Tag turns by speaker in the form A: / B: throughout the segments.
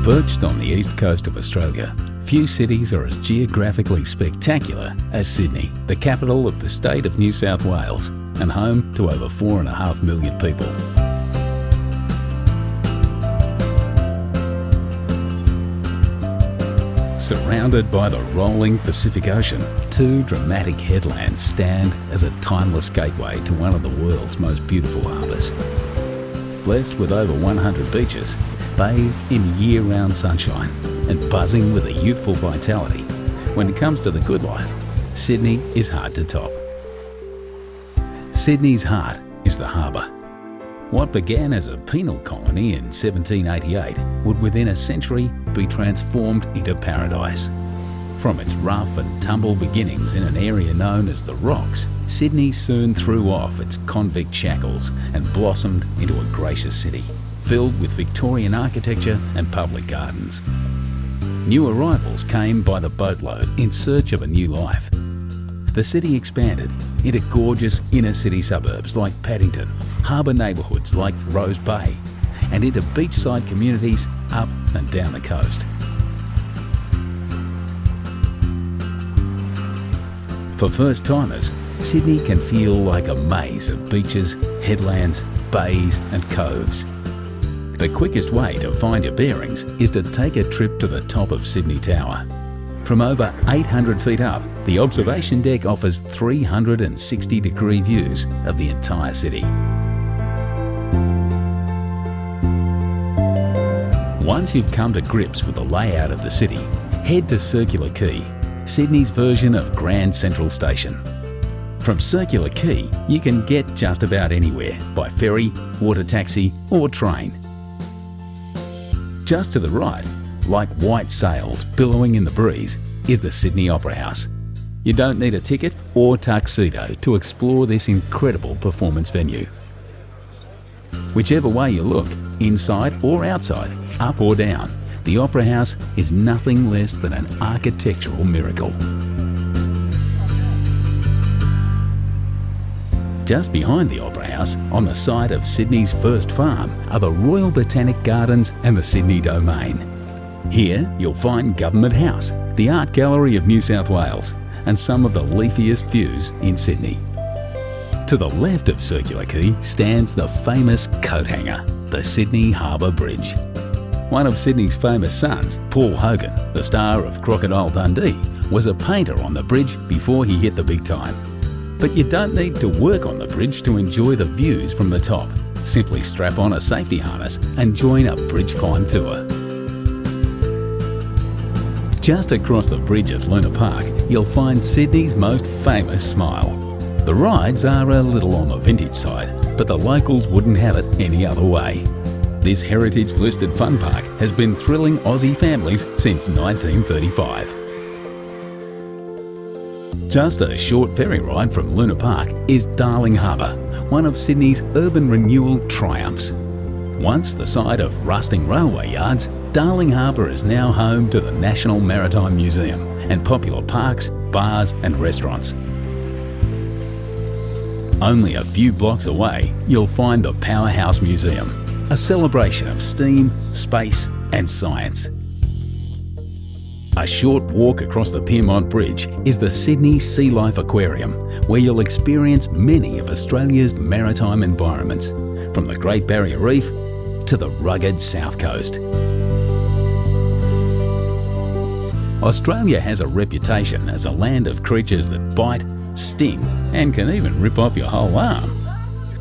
A: Perched on the east coast of Australia, few cities are as geographically spectacular as Sydney, the capital of the state of New South Wales and home to over 4.5 million people. Surrounded by the rolling Pacific Ocean, two dramatic headlands stand as a timeless gateway to one of the world's most beautiful harbours. Blessed with over 100 beaches, bathed in year-round sunshine and buzzing with a youthful vitality, when it comes to the good life, Sydney is hard to top. Sydney's heart is the harbour. What began as a penal colony in 1788 would within a century be transformed into paradise. From its rough and tumble beginnings in an area known as the Rocks, Sydney soon threw off its convict shackles and blossomed into a gracious city, filled with Victorian architecture and public gardens. New arrivals came by the boatload in search of a new life. The city expanded into gorgeous inner-city suburbs like Paddington, harbour neighbourhoods like Rose Bay, and into beachside communities up and down the coast. For first-timers, Sydney can feel like a maze of beaches, headlands, bays and coves. The quickest way to find your bearings is to take a trip to the top of Sydney Tower. From over 800 feet up, the observation deck offers 360-degree views of the entire city. Once you've come to grips with the layout of the city, head to Circular Quay, Sydney's version of Grand Central Station. From Circular Quay, you can get just about anywhere by ferry, water taxi or train. Just to the right, like white sails billowing in the breeze, is the Sydney Opera House. You don't need a ticket or tuxedo to explore this incredible performance venue. Whichever way you look, inside or outside, up or down, the Opera House is nothing less than an architectural miracle. Just behind the Opera House, on the site of Sydney's first farm, are the Royal Botanic Gardens and the Sydney Domain. Here you'll find Government House, the Art Gallery of New South Wales, and some of the leafiest views in Sydney. To the left of Circular Quay stands the famous coat hanger, the Sydney Harbour Bridge. One of Sydney's famous sons, Paul Hogan, the star of Crocodile Dundee, was a painter on the bridge before he hit the big time. But you don't need to work on the bridge to enjoy the views from the top. Simply strap on a safety harness and join a bridge climb tour. Just across the bridge at Luna Park, you'll find Sydney's most famous smile. The rides are a little on the vintage side, but the locals wouldn't have it any other way. This heritage-listed fun park has been thrilling Aussie families since 1935. Just a short ferry ride from Luna Park is Darling Harbour, one of Sydney's urban renewal triumphs. Once the site of rusting railway yards, Darling Harbour is now home to the National Maritime Museum and popular parks, bars and restaurants. Only a few blocks away, you'll find the Powerhouse Museum, a celebration of steam, space and science. A short walk across the Piermont Bridge is the Sydney Sea Life Aquarium, where you'll experience many of Australia's maritime environments, from the Great Barrier Reef to the rugged South Coast. Australia has a reputation as a land of creatures that bite, sting and can even rip off your whole arm.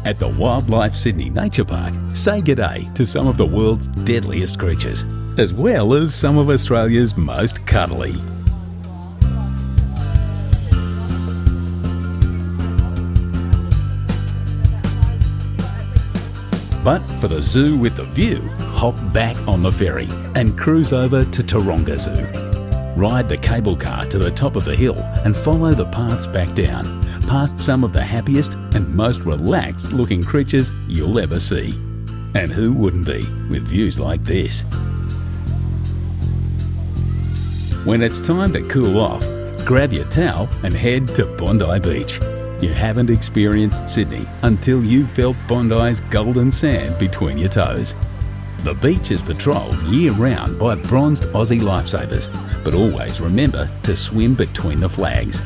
A: At the Wildlife Sydney Nature Park, say g'day to some of the world's deadliest creatures, as well as some of Australia's most cuddly. But for the zoo with the view, hop back on the ferry and cruise over to Taronga Zoo. Ride the cable car to the top of the hill and follow the paths back down, past some of the happiest and most relaxed looking creatures you'll ever see. And who wouldn't be with views like this? When it's time to cool off, grab your towel and head to Bondi Beach. You haven't experienced Sydney until you've felt Bondi's golden sand between your toes. The beach is patrolled year-round by bronzed Aussie lifesavers, but always remember to swim between the flags.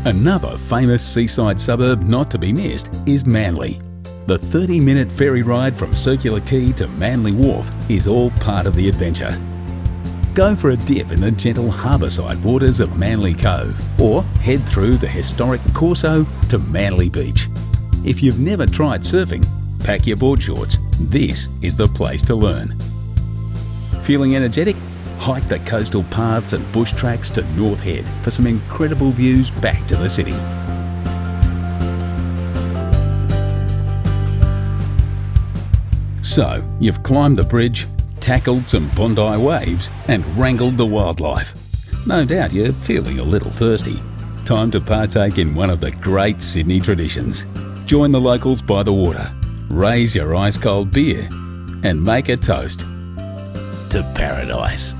A: Another famous seaside suburb not to be missed is Manly. The 30-minute ferry ride from Circular Quay to Manly Wharf is all part of the adventure. Go for a dip in the gentle harbourside waters of Manly Cove, or head through the historic Corso to Manly Beach. If you've never tried surfing, pack your board shorts. This is the place to learn. Feeling energetic? Hike the coastal paths and bush tracks to North Head for some incredible views back to the city. So, you've climbed the bridge, tackled some Bondi waves and wrangled the wildlife. No doubt you're feeling a little thirsty. Time to partake in one of the great Sydney traditions. Join the locals by the water, raise your ice-cold beer and make a toast to paradise.